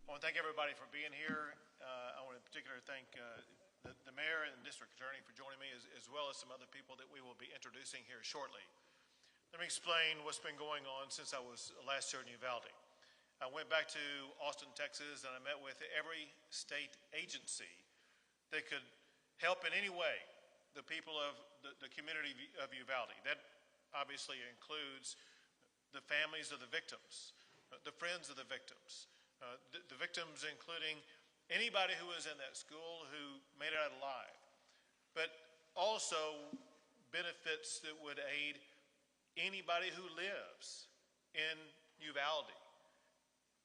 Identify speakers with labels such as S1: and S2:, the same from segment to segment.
S1: I want to thank everybody for being here. I want to in particular thank the mayor and district attorney for joining me, as well as some other people that we will be introducing here shortly. Let me explain what's been going on since I was last here in Uvalde. I went back to Austin, Texas, and I met with every state agency that could help in any way the people of the community of Uvalde. That obviously includes the families of the victims, the friends of the victims, the victims including anybody who was in that school who made it out alive, but also benefits that would aid anybody who lives in Uvalde.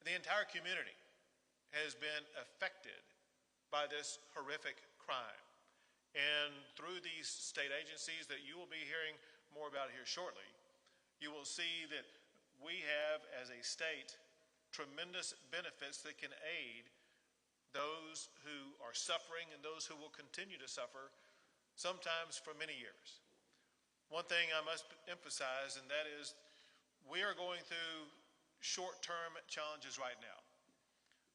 S1: The entire community has been affected by this horrific crime. And through these state agencies that you will be hearing more about here shortly, you will see that we have, as a state, tremendous benefits that can aid those who are suffering and those who will continue to suffer, sometimes for many years. One thing I must emphasize, and that is we are going through short-term challenges right now.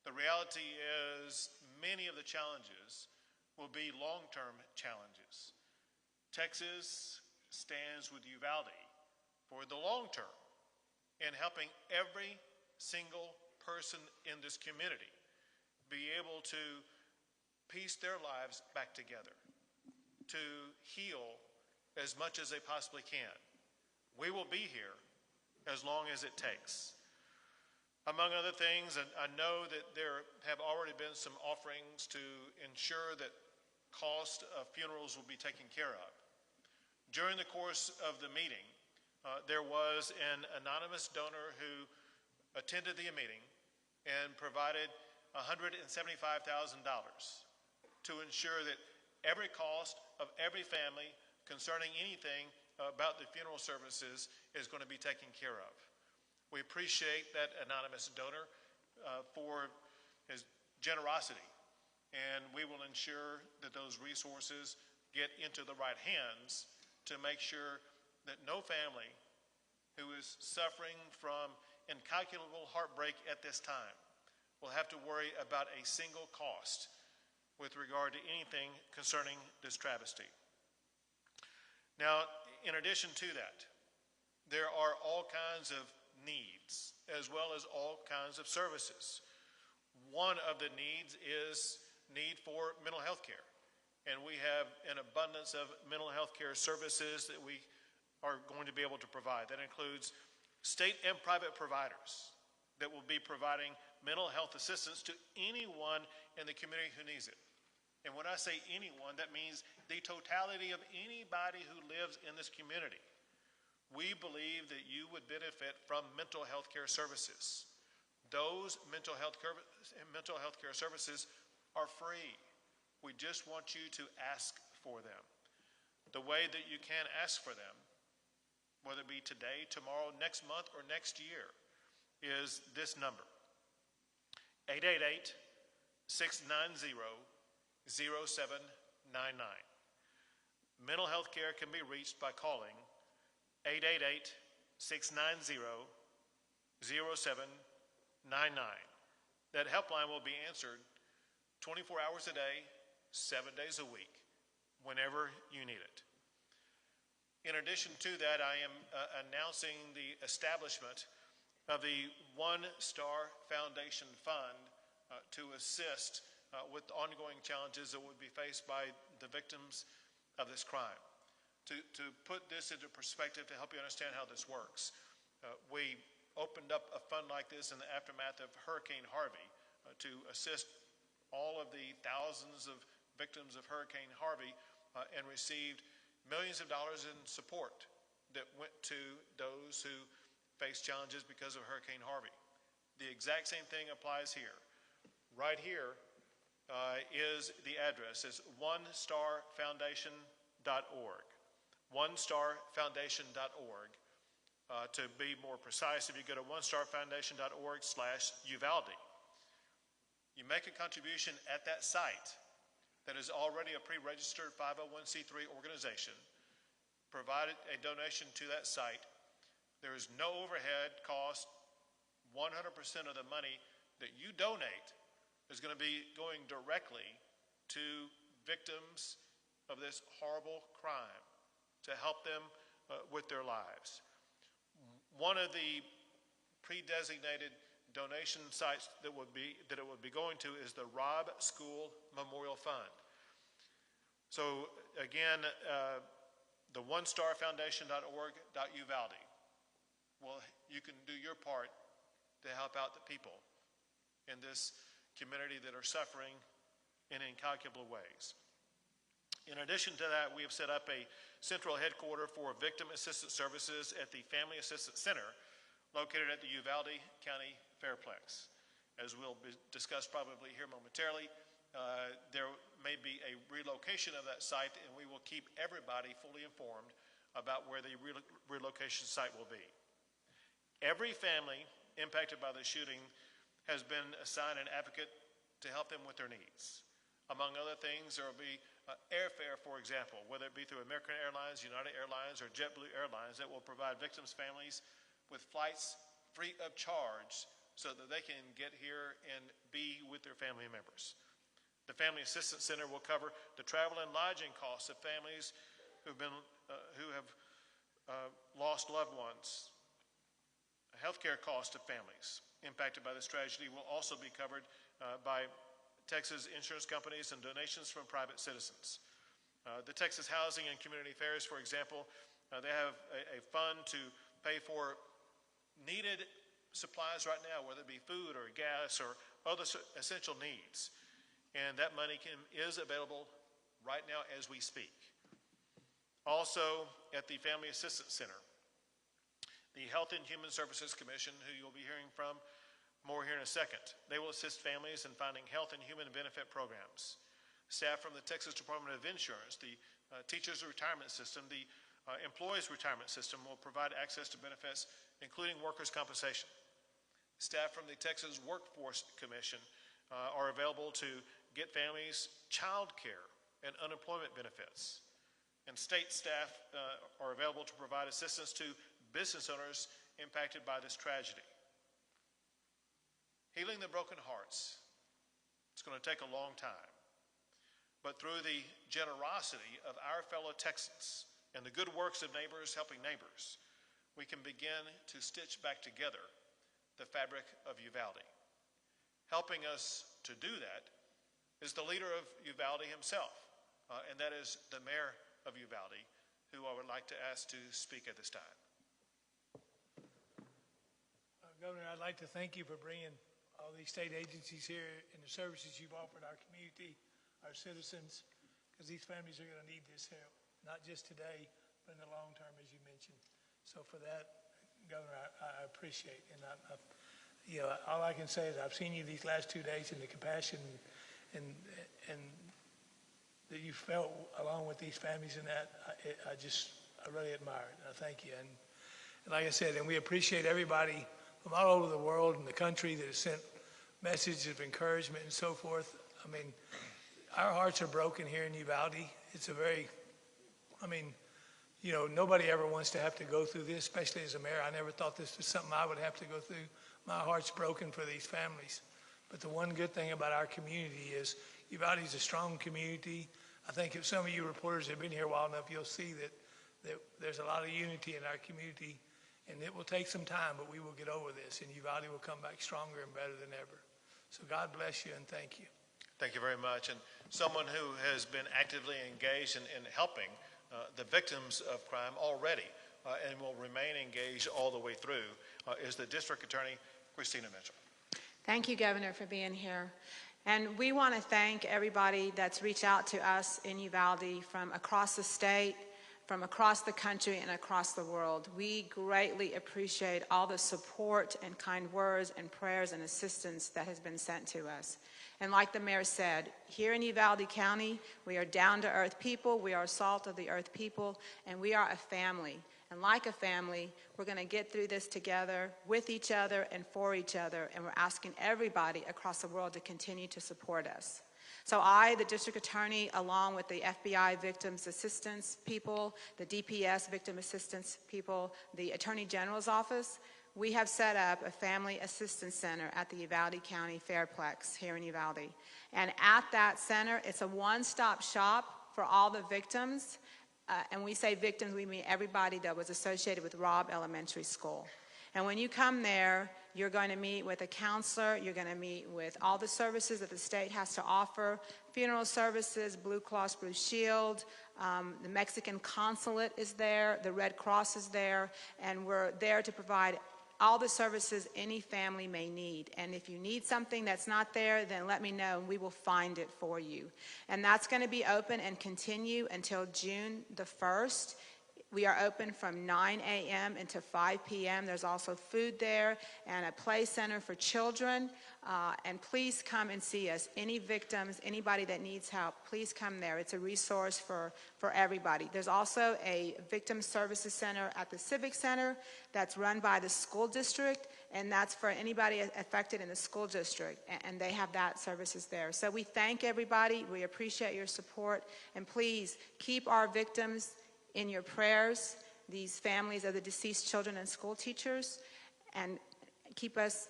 S1: The reality is many of the challenges will be long-term challenges. Texas stands with Uvalde for the long term in helping every single person in this community be able to piece their lives back together, to heal as much as they possibly can. We will be here as long as it takes. Among other things, and I know that there have already been some offerings to ensure that cost of funerals will be taken care of. During the course of the meeting, there was an anonymous donor who attended the meeting and provided $175,000 to ensure that every cost of every family concerning anything about the funeral services is going to be taken care of. We appreciate that anonymous donor for his generosity, and we will ensure that those resources get into the right hands to make sure that no family who is suffering from incalculable heartbreak at this time will have to worry about a single cost with regard to anything concerning this travesty. Now, in addition to that, there are all kinds of needs as well as all kinds of services. One of the needs is need for mental health care. And we have an abundance of mental health care services that we are going to be able to provide. That includes state and private providers that will be providing mental health assistance to anyone in the community who needs it. And when I say anyone, that means the totality of anybody who lives in this community. We believe that you would benefit from mental health care services. Those mental health care services are free. We just want you to ask for them. The way that you can ask for them, whether it be today, tomorrow, next month, or next year, is this number: 888-690-0799. Mental health care can be reached by calling 888-690-0799. That helpline will be answered 24 hours a day, 7 days a week, whenever you need it. In addition to that, I am announcing the establishment of the One Star Foundation Fund to assist with ongoing challenges that would be faced by the victims of this crime. To put this into perspective, to help you understand how this works, we opened up a fund like this in the aftermath of Hurricane Harvey to assist all of the thousands of victims of Hurricane Harvey and received millions of dollars in support that went to those who faced challenges because of Hurricane Harvey. The exact same thing applies here. Right here is the address. It's onestarfoundation.org. onestarfoundation.org. To be more precise, if you go to onestarfoundation.org/Uvalde, you make a contribution at that site that is already a pre-registered 501c3 organization, provide a donation to that site. There is no overhead cost. 100% of the money that you donate is going to be going directly to victims of this horrible crime to help them with their lives. One of the pre-designated donation sites that it would be going to is the Robb School Memorial Fund. So again, the onestarfoundation.org.uvalde. Well, you can do your part to help out the people in this community that are suffering in incalculable ways. In addition to that, we have set up a central headquarters for Victim Assistance Services at the Family Assistance Center located at the Uvalde County Fairplex. As we'll discuss probably here momentarily, there may be a relocation of that site, and we will keep everybody fully informed about where the relocation site will be. Every family impacted by the shooting has been assigned an advocate to help them with their needs. Among other things, there will be airfare, for example, whether it be through American Airlines, United Airlines, or JetBlue Airlines, that will provide victims' families with flights free of charge so that they can get here and be with their family members. The Family Assistance Center will cover the travel and lodging costs of families who have lost loved ones. Healthcare costs of families impacted by this tragedy will also be covered by Texas insurance companies and donations from private citizens. The Texas Housing and Community Affairs, for example, they have a fund to pay for needed supplies right now, whether it be food or gas or other essential needs. And that money is available right now as we speak. Also, at the Family Assistance Center, the Health and Human Services Commission, who you'll be hearing from more here in a second, they will assist families in finding health and human benefit programs. Staff from the Texas Department of Insurance, the Teachers Retirement System, the Employees Retirement System will provide access to benefits, including workers' compensation. Staff from the Texas Workforce Commission are available to get families child care and unemployment benefits. And state staff are available to provide assistance to business owners impacted by this tragedy. Healing the broken hearts, it's going to take a long time. But through the generosity of our fellow Texans and the good works of neighbors helping neighbors, we can begin to stitch back together the fabric of Uvalde. Helping us to do that is the leader of Uvalde himself, and that is the mayor of Uvalde, who I would like to ask to speak at this time.
S2: Governor, I'd like to thank you for bringing all these state agencies here and the services you've offered our community, our citizens, because these families are going to need this help, not just today, but in the long term, as you mentioned. So for that, Governor, I appreciate, and you know, all I can say is I've seen you these last 2 days, and the compassion and that you felt along with these families, and that I really admire it. I thank you, and like I said, and we appreciate everybody from all over the world and the country that has sent messages of encouragement and so forth. I mean, our hearts are broken here in Uvalde. It's a very, I mean, you know, nobody ever wants to have to go through this, especially as a mayor. I never thought this was something I would have to go through. My heart's broken for these families. But the one good thing about our community is Uvalde is a strong community. I think if some of you reporters have been here a while enough, you'll see that there's a lot of unity in our community. And it will take some time, but we will get over this, and Uvalde will come back stronger and better than ever. So God bless you, and thank you.
S1: Thank you very much. And someone who has been actively engaged in helping the victims of crime already and will remain engaged all the way through is the District Attorney, Christina Mitchell.
S3: Thank you, Governor, for being here. And we want to thank everybody that's reached out to us in Uvalde from across the state, from across the country, and across the world. We greatly appreciate all the support and kind words and prayers and assistance that has been sent to us. And like the mayor said, here in Uvalde County, we are down-to-earth people, we are salt of the earth people, and we are a family. And like a family, we're going to get through this together with each other and for each other, and we're asking everybody across the world to continue to support us. So I, the district attorney, along with the FBI victims assistance people, the DPS victim assistance people, the Attorney General's office, we have set up a family assistance center at the Uvalde County Fairplex here in Uvalde. And at that center, it's a one-stop shop for all the victims. And we say victims, we mean everybody that was associated with Robb Elementary School. And when you come there, you're going to meet with a counselor, you're going to meet with all the services that the state has to offer, funeral services, Blue Cross Blue Shield, the Mexican consulate is there, the Red Cross is there, and we're there to provide all the services any family may need. And if you need something that's not there, then let me know and we will find it for you. And that's going to be open and continue until June the 1st. We are open from 9 a.m. until 5 p.m. There's also food there and a play center for children. And please come and see us. Any victims, anybody that needs help, please come there. It's a resource for everybody. There's also a victim services center at the Civic Center that's run by the school district, and that's for anybody affected in the school district, and they have that services there. So we thank everybody. We appreciate your support, and please keep our victims in your prayers, these families of the deceased children and school teachers, and keep us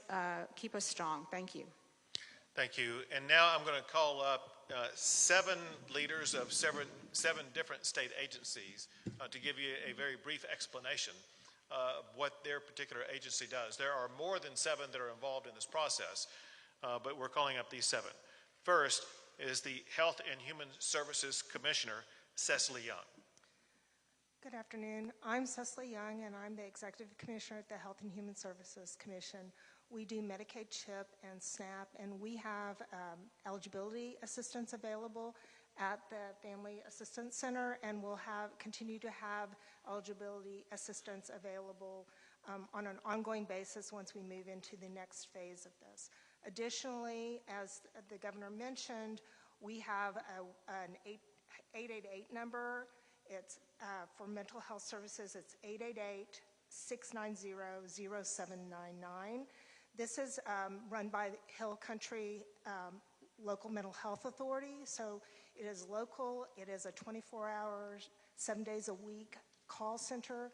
S3: strong. Thank you.
S1: Thank you. And now I'm going to call up 7 leaders of seven different state agencies to give you a very brief explanation of what their particular agency does. There are more than 7 that are involved in this process, but we're calling up these 7. First is the Health and Human Services Commissioner, Cecily Young.
S4: Good afternoon. I'm Cecily Young, and I'm the Executive Commissioner at the Health and Human Services Commission. We do Medicaid, CHIP, and SNAP, and we have eligibility assistance available at the Family Assistance Center, and we'll continue to have eligibility assistance available on an ongoing basis once we move into the next phase of this. Additionally, as the governor mentioned, we have an 888 number. It's for mental health services. It's 888-690-0799. This is run by Hill Country Local Mental Health Authority. So it is local. It is a 24-hour, 7 days a week call center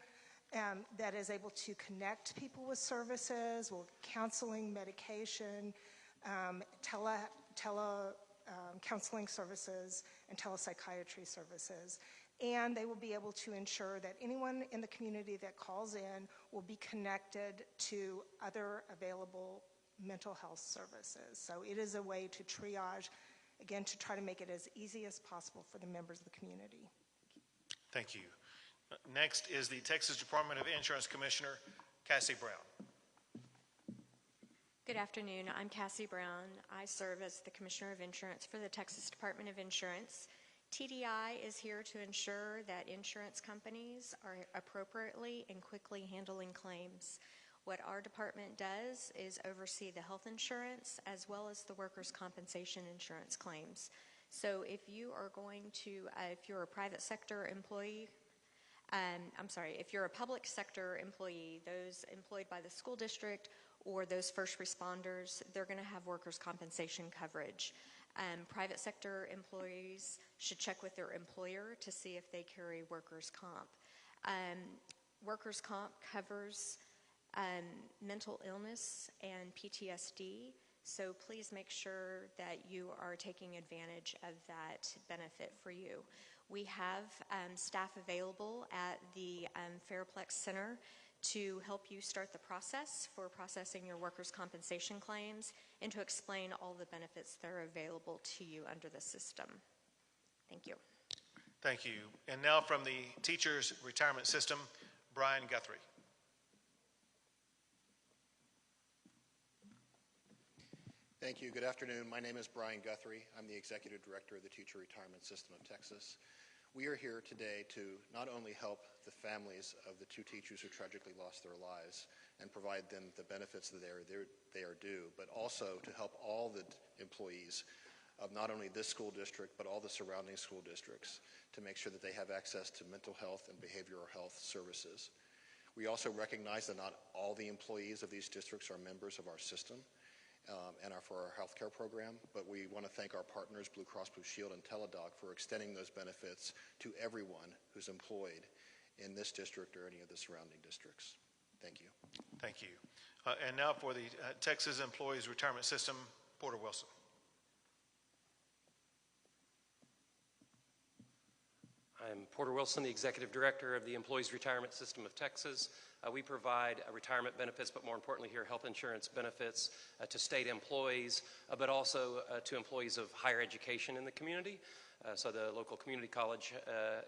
S4: that is able to connect people with services, with counseling, medication, counseling services, and telepsychiatry services. And they will be able to ensure that anyone in the community that calls in will be connected to other available mental health services. So it is a way to triage, again, to try to make it as easy as possible for the members of the community.
S1: Thank you. Next is the Texas Department of Insurance Commissioner, Cassie Brown.
S5: Good afternoon. I'm Cassie Brown. I serve as the Commissioner of Insurance for the Texas Department of Insurance. TDI is here to ensure that insurance companies are appropriately and quickly handling claims. What our department does is oversee the health insurance as well as the workers' compensation insurance claims. So if you are going to, if you're a private sector employee, if you're a public sector employee, those employed by the school district or those first responders, they're going to have workers' compensation coverage. Private sector employees should check with their employer to see if they carry workers' comp. Workers' comp covers mental illness and PTSD, so please make sure that you are taking advantage of that benefit for you. We have staff available at the Fairplex Center to help you start the process for processing your workers' compensation claims and to explain all the benefits that are available to you under the system. Thank you.
S1: Thank you. And now from the Teachers Retirement System, Brian Guthrie.
S6: Thank you. Good afternoon. My name is Brian Guthrie. I'm the Executive Director of the Teacher Retirement System of Texas. We are here today to not only help the families of the 2 teachers who tragically lost their lives and provide them the benefits that they are due, but also to help all the employees of not only this school district, but all the surrounding school districts to make sure that they have access to mental health and behavioral health services. We also recognize that not all the employees of these districts are members of our system and are for our healthcare program, but we want to thank our partners, Blue Cross Blue Shield and Teladoc, for extending those benefits to everyone who's employed in this district or any of the surrounding districts. Thank you.
S1: Thank you. And now for the Texas Employees Retirement System, Porter Wilson.
S7: I'm Porter Wilson, the Executive Director of the Employees Retirement System of Texas. We provide retirement benefits, but more importantly here, health insurance benefits to state employees, but also to employees of higher education in the community. So the local community college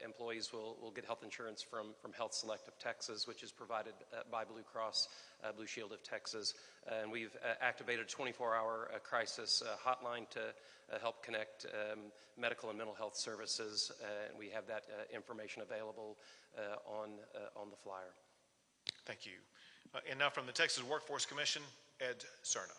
S7: employees will get health insurance from Health Select of Texas, which is provided by Blue Cross Blue Shield of Texas. And we've activated a 24-hour crisis hotline to help connect medical and mental health services. And we have that information available on the flyer.
S1: Thank you. And now from the Texas Workforce Commission, Ed Cerna.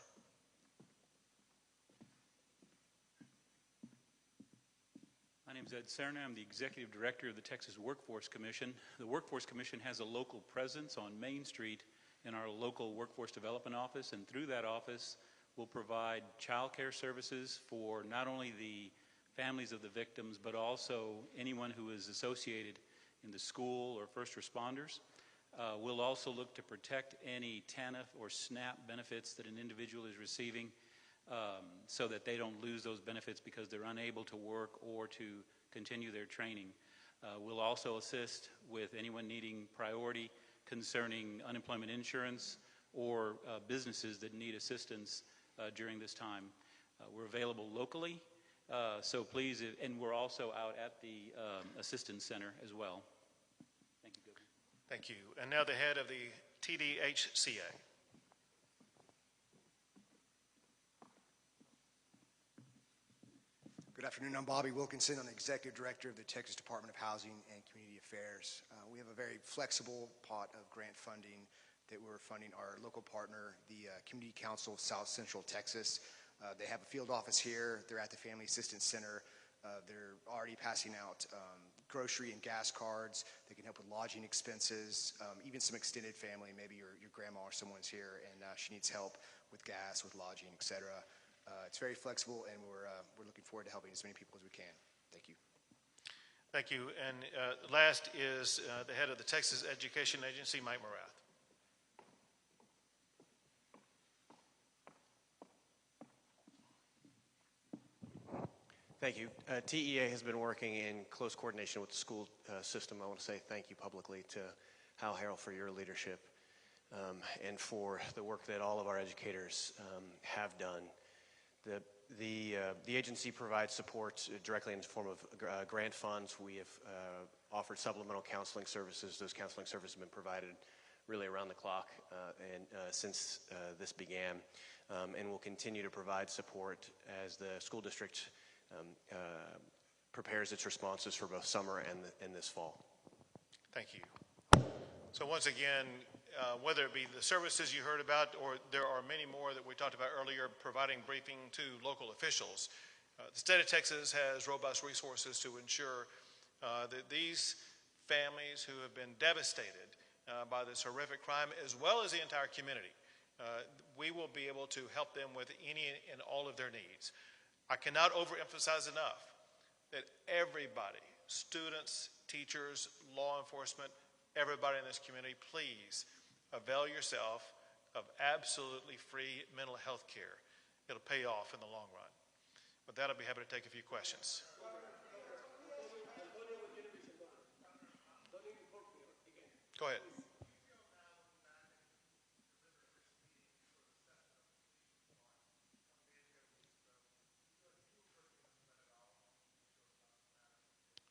S8: My name is Ed Cerna. I'm the Executive Director of the Texas Workforce Commission. The Workforce Commission has a local presence on Main Street in our local Workforce Development Office, and through that office we'll provide child care services for not only the families of the victims, but also anyone who is associated in the school or first responders. We'll also look to protect any TANF or SNAP benefits that an individual is receiving, so that they don't lose those benefits because they're unable to work or to continue their training. We'll also assist with anyone needing priority concerning unemployment insurance or businesses that need assistance during this time. We're available locally, so please, and we're also out at the Assistance Center as well. Thank you, Governor.
S1: Thank you. And now the head of the TDHCA.
S9: Good afternoon. I'm Bobby Wilkinson. I'm the Executive Director of the Texas Department of Housing and Community Affairs. We have a very flexible pot of grant funding that we're funding our local partner, the Community Council of South Central Texas. They have a field office here. They're at the Family Assistance Center. They're already passing out grocery and gas cards. They can help with lodging expenses, even some extended family. Maybe your grandma or someone's here and she needs help with gas, with lodging, etc. It's very flexible, and we're looking forward to helping as many people as we can. Thank you.
S1: Thank you. And last is the head of the Texas Education Agency, Mike Morath.
S10: Thank you. TEA has been working in close coordination with the school system. I want to say thank you publicly to Hal Harrell for your leadership and for the work that all of our educators have done. The agency provides support directly in the form of grant funds. We have offered supplemental counseling services. Those counseling services have been provided really around the clock since this began, and will continue to provide support as the school district prepares its responses for both summer and this fall.
S1: Thank you. So once again, whether it be the services you heard about, or there are many more that we talked about earlier, providing briefing to local officials. The state of Texas has robust resources to ensure that these families who have been devastated by this horrific crime, as well as the entire community, we will be able to help them with any and all of their needs. I cannot overemphasize enough that everybody, students, teachers, law enforcement, everybody in this community, please avail yourself of absolutely free mental health care. It'll pay off in the long run. With that, I'll be happy to take a few questions. Go ahead.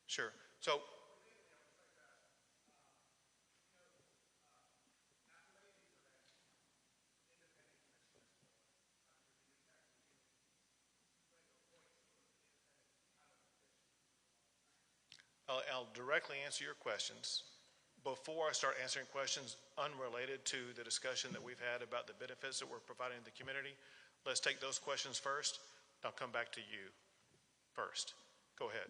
S1: Sure. So, I'll directly answer your questions. Before I start answering questions unrelated to the discussion that we've had about the benefits that we're providing to the community, let's take those questions first. I'll come back to you first. Go ahead.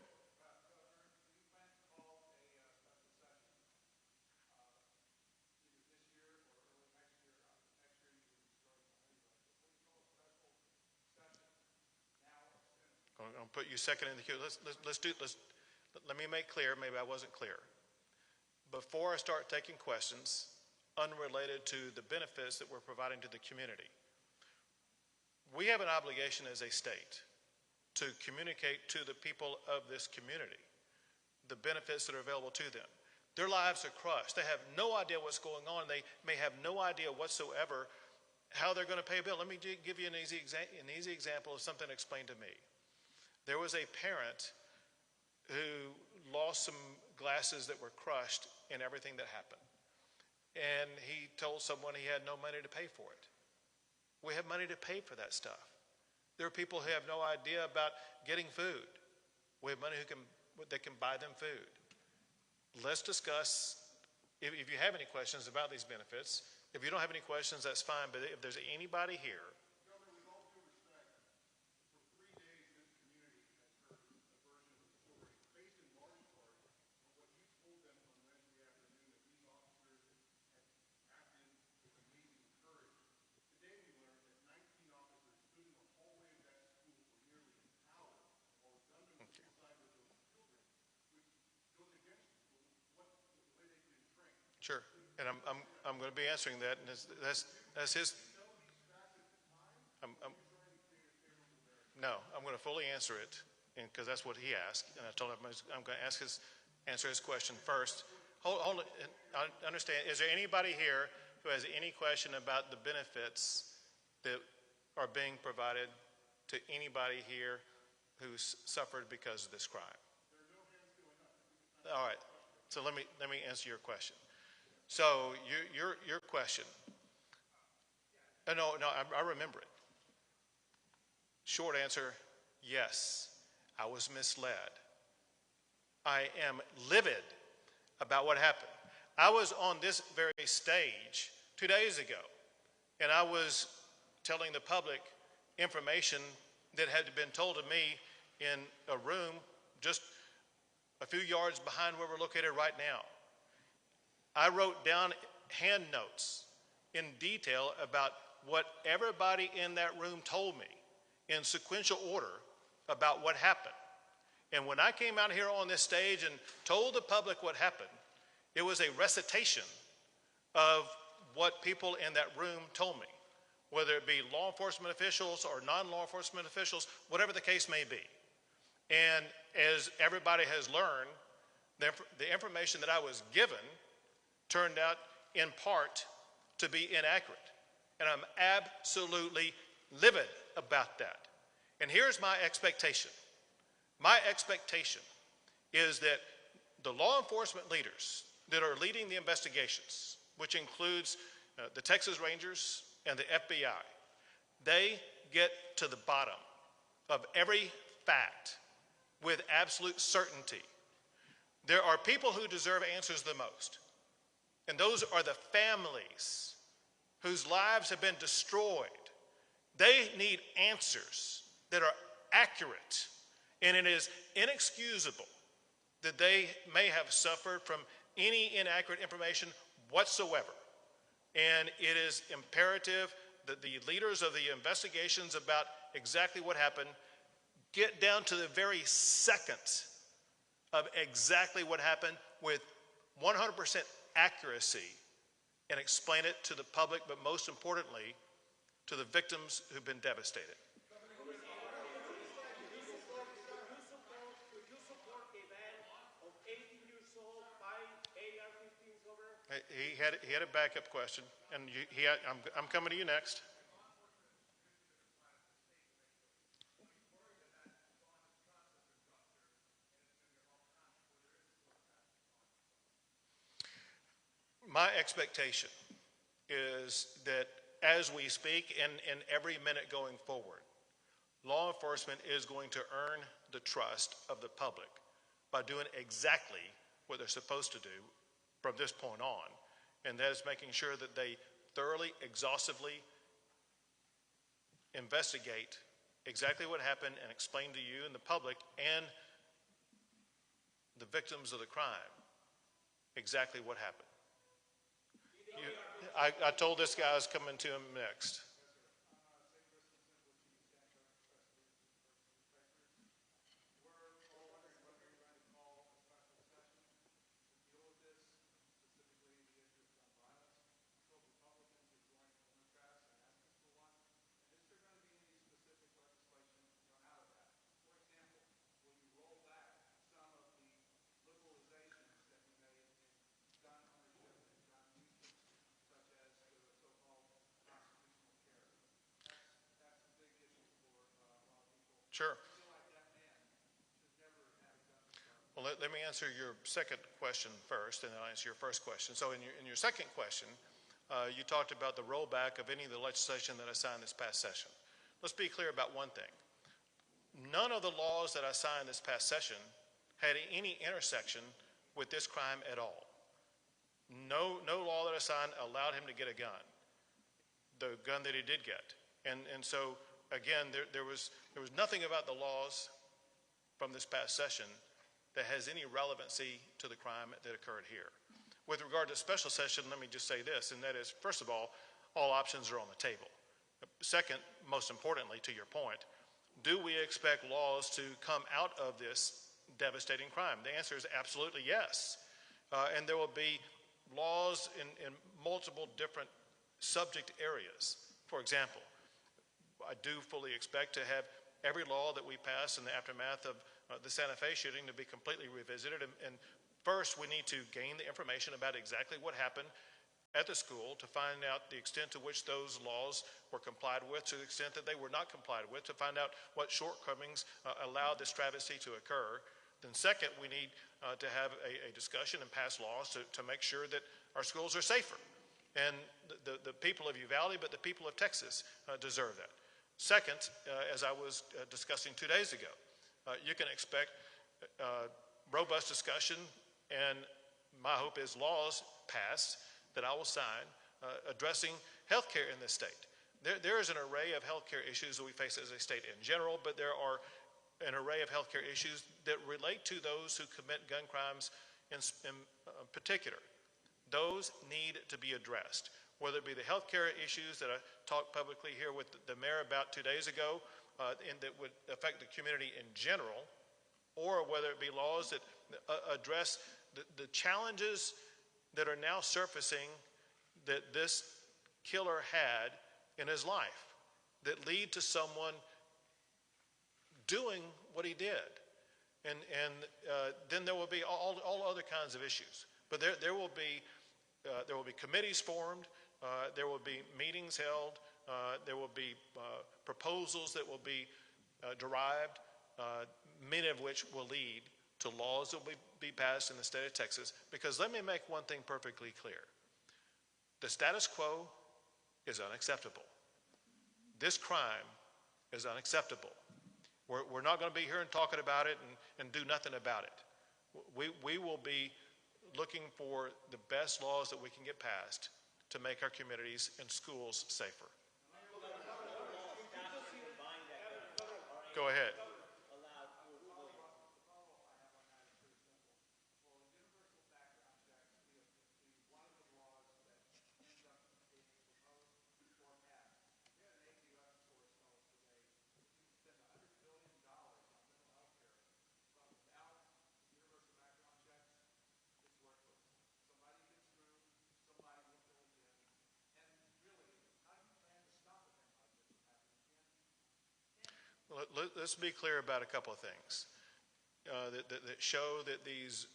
S1: I'll put you second in the queue. Let me make clear, maybe I wasn't clear. Before I start taking questions, unrelated to the benefits that we're providing to the community. We have an obligation as a state to communicate to the people of this community the benefits that are available to them. Their lives are crushed. They have no idea what's going on. They may have no idea whatsoever how they're going to pay a bill. Let me give you an easy example of something explained to me. There was a parent who lost some glasses that were crushed in everything that happened. And he told someone he had no money to pay for it. We have money to pay for that stuff. There are people who have no idea about getting food. We have money that can buy them food. Let's discuss, if you have any questions about these benefits. If you don't have any questions, that's fine. But if there's anybody here.
S11: Governor, with all due respect, for 3 days this community has heard a version of the story based in large part on what you told them on Wednesday afternoon that these officers had acted with amazing courage. Today we learned that 19 officers stood in the hallway of that school for nearly an hour while gunmen were inside with those children, which goes against the way they've been trained.
S1: Sure. And I'm going to be answering that, and that's his. No, I'm going to fully answer it, because that's what he asked, and I told him I'm going to answer his question first. Hold it. I understand. Is there anybody here who has any question about the benefits that are being provided to anybody here who's suffered because of this crime? All right. So let me answer your question. So your question. No, I remember it. Short answer, yes, I was misled. I am livid about what happened. I was on this very stage 2 days ago, and I was telling the public information that had been told to me in a room just a few yards behind where we're located right now. I wrote down hand notes in detail about what everybody in that room told me in sequential order about what happened. And when I came out here on this stage and told the public what happened, it was a recitation of what people in that room told me, whether it be law enforcement officials or non-law enforcement officials, whatever the case may be. And as everybody has learned, the information that I was given turned out in part to be inaccurate. And I'm absolutely livid about that. And here's my expectation. My expectation is that the law enforcement leaders that are leading the investigations, which includes the Texas Rangers and the FBI, they get to the bottom of every fact with absolute certainty. There are people who deserve answers the most. And those are the families whose lives have been destroyed. They need answers that are accurate. And it is inexcusable that they may have suffered from any inaccurate information whatsoever. And it is imperative that the leaders of the investigations about exactly what happened get down to the very second of exactly what happened with 100% accuracy and explain it to the public, but most importantly, to the victims who've been devastated. He had a backup question, and I'm coming to you next. My expectation is that as we speak and every minute going forward, law enforcement is going to earn the trust of the public by doing exactly what they're supposed to do from this point on, and that is making sure that they thoroughly, exhaustively investigate exactly what happened and explain to you and the public and the victims of the crime exactly what happened. I told this guy I was coming to him next. Sure. Well, let me answer your second question first, and then I'll answer your first question. So in your second question, you talked about the rollback of any of the legislation that I signed this past session. Let's be clear about one thing. None of the laws that I signed this past session had any intersection with this crime at all. No law that I signed allowed him to get a gun, the gun that he did get. And so, again, there was nothing about the laws from this past session that has any relevancy to the crime that occurred here. With regard to special session, let me just say this, and that is, first of all options are on the table. Second, most importantly, to your point, do we expect laws to come out of this devastating crime? The answer is absolutely yes. And there will be laws in multiple different subject areas. For example, I do fully expect to have every law that we pass in the aftermath of the Santa Fe shooting to be completely revisited. And first, we need to gain the information about exactly what happened at the school to find out the extent to which those laws were complied with, to the extent that they were not complied with, to find out what shortcomings allowed this travesty to occur. Then second, we need to have a discussion and pass laws to make sure that our schools are safer. And the people of Uvalde, but the people of Texas deserve that. Second, as I was discussing 2 days ago, you can expect robust discussion, and my hope is laws passed that I will sign addressing health care in this state. There is an array of health care issues that we face as a state in general, but there are an array of health care issues that relate to those who commit gun crimes in particular. Those need to be addressed, whether it be the health care issues that I talked publicly here with the mayor about 2 days ago, and that would affect the community in general, or whether it be laws that address the challenges that are now surfacing that this killer had in his life that lead to someone doing what he did. And then there will be all other kinds of issues. But there will be committees formed, there will be meetings held, there will be proposals that will be derived, many of which will lead to laws that will be passed in the state of Texas. Because let me make one thing perfectly clear. The status quo is unacceptable. This crime is unacceptable. We're not going to be here and talking about it and do nothing about it. We will be looking for the best laws that we can get passed to make our communities and schools safer. Go ahead. Let's be clear about a couple of things that show that these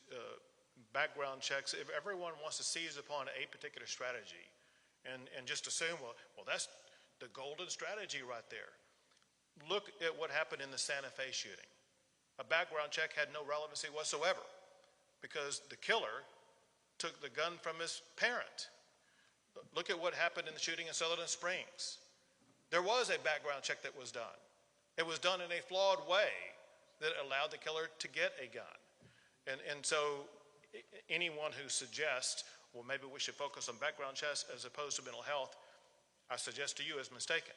S1: background checks, if everyone wants to seize upon a particular strategy and just assume, well, that's the golden strategy right there. Look at what happened in the Santa Fe shooting. A background check had no relevancy whatsoever because the killer took the gun from his parent. Look at what happened in the shooting in Sutherland Springs. There was a background check that was done. It was done in a flawed way that allowed the killer to get a gun. And so anyone who suggests, well, maybe we should focus on background checks as opposed to mental health, I suggest to you is mistaken.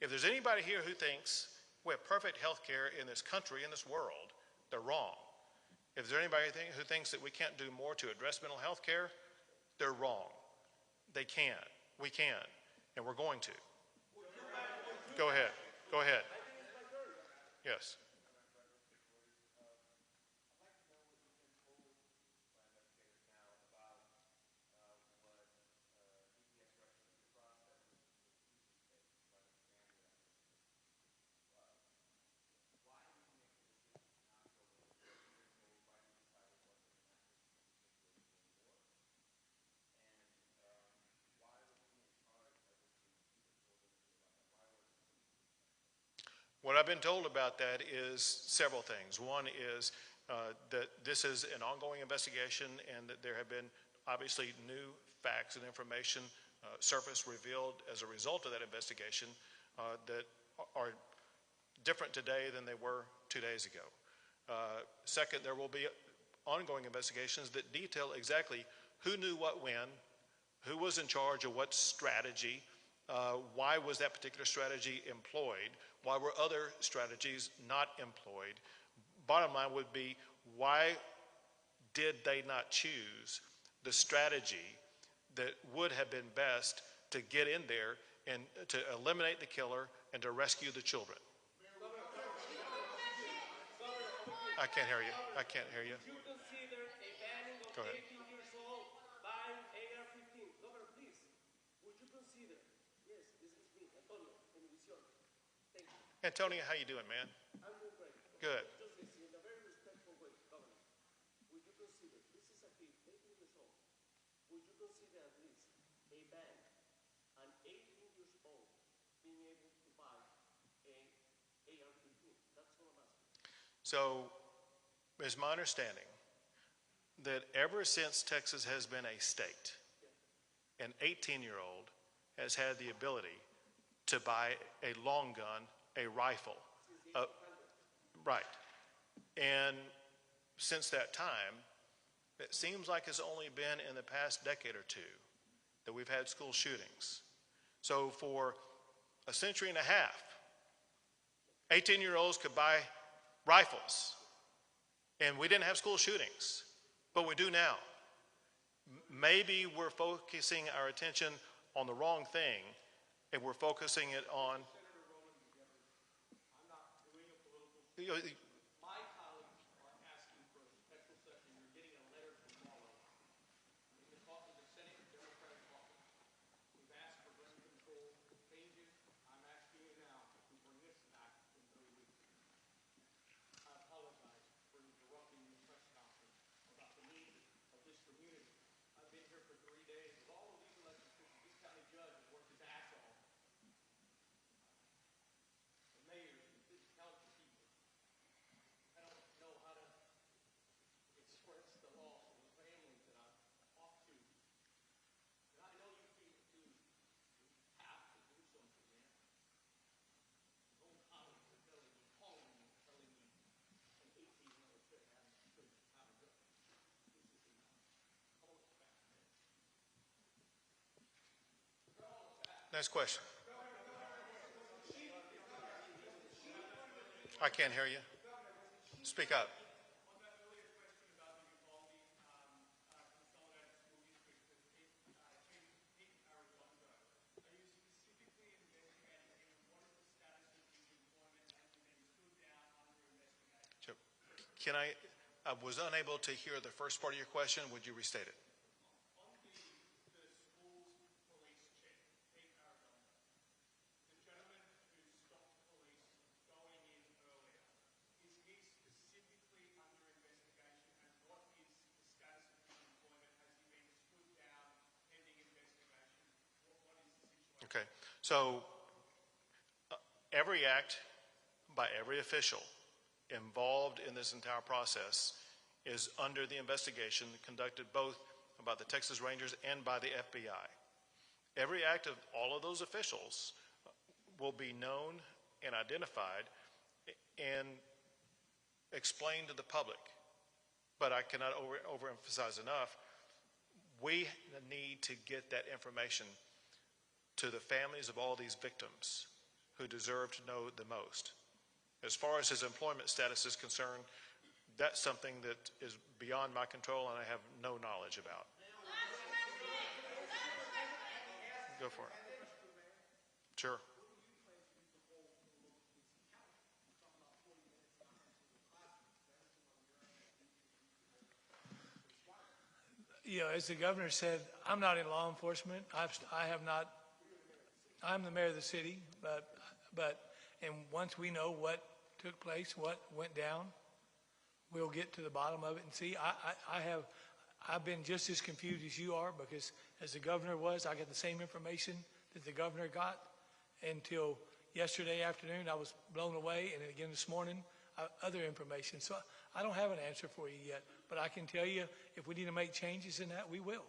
S1: If there's anybody here who thinks we have perfect health care in this country, in this world, they're wrong. If there's anybody who thinks that we can't do more to address mental health care, they're wrong. They can. We can. And we're going to. Go ahead. Go ahead. Yes. What I've been told about that is several things. One is that this is an ongoing investigation and that there have been obviously new facts and information surfaced, revealed as a result of that investigation that are different today than they were 2 days ago. Second, there will be ongoing investigations that detail exactly who knew what when, who was in charge of what strategy, why was that particular strategy employed, why were other strategies not employed. Bottom line would be, why did they not choose the strategy that would have been best to get in there and to eliminate the killer and to rescue the children? I can't hear you. I can't hear you.
S12: Would you consider a banning of
S1: Go ahead.
S12: 18 years old buying AR-15? Governor, please. Would you consider? Yes, this is me, Antonio, Univision. Thank you.
S1: Antonio, how you doing, man?
S12: I'm doing great.
S1: Good.
S12: Just listen, in a very respectful way, Governor. Would you consider, this is a kid, 18 years old. Would you consider at least a ban on 18 years old being able to buy a AR-15? That's what I'm asking.
S1: So, it's my understanding that ever since Texas has been a state, an 18-year-old has had the ability to buy a long gun, a rifle. Right. And since that time, it seems like it's only been in the past decade or two that we've had school shootings. So for a century and a half, 18-year-olds could buy rifles, and we didn't have school shootings, but we do now. Maybe we're focusing our attention on the wrong thing, and we're focusing it on.
S12: I'm not doing a political.
S1: You know,
S12: My colleagues are asking for a special session. You're getting a letter tomorrow. In the caucus, the Senate Democratic caucus. We've asked for gun control changes. I'm asking you now to bring this back in 3 weeks. I apologize for interrupting your press conference about the needs of this community. I've been here for 3 days. With all of these elected officials, this county judge has worked his ass off. The mayors and city council people. I don't know how to express the loss of the families that I've talked to. And I know you feel it too. We have to do something, man. My own colleagues are telling me, calling me, telling me an 18-year-old kid have a gun. This is enough. Call us back, man.
S1: next question. I can't hear you. Speak up.
S12: On that earlier question about the Uvalde consolidated school district that taking Arizona, are you specifically investigating what is the status of his employment and then stood down under investigation?
S1: Can I was unable to hear the first part of your question. Would you restate it?
S12: On the school's police check, take Arizona, the gentleman who stopped police going in earlier, is he specifically under investigation, and what is the status of his employment? Has he been stood down pending investigation? What is the situation?
S1: Okay. So every act by every official involved in this entire process is under the investigation conducted both by the Texas Rangers and by the FBI. Every act of all of those officials will be known and identified and explained to the public. But I cannot overemphasize enough, we need to get that information to the families of all these victims who deserve to know the most. As far as his employment status is concerned, that's something that is beyond my control and I have no knowledge about. Go for it. Sure.
S2: You know, as the governor said, I'm not in law enforcement. I have not. I'm the mayor of the city, and once we know what took place, what went down, we'll get to the bottom of it and see. I've been just as confused as you are, because as the governor was, I got the same information that the governor got until yesterday afternoon, I was blown away, and again this morning, other information. So I don't have an answer for you yet, but I can tell you if we need to make changes in that, we will.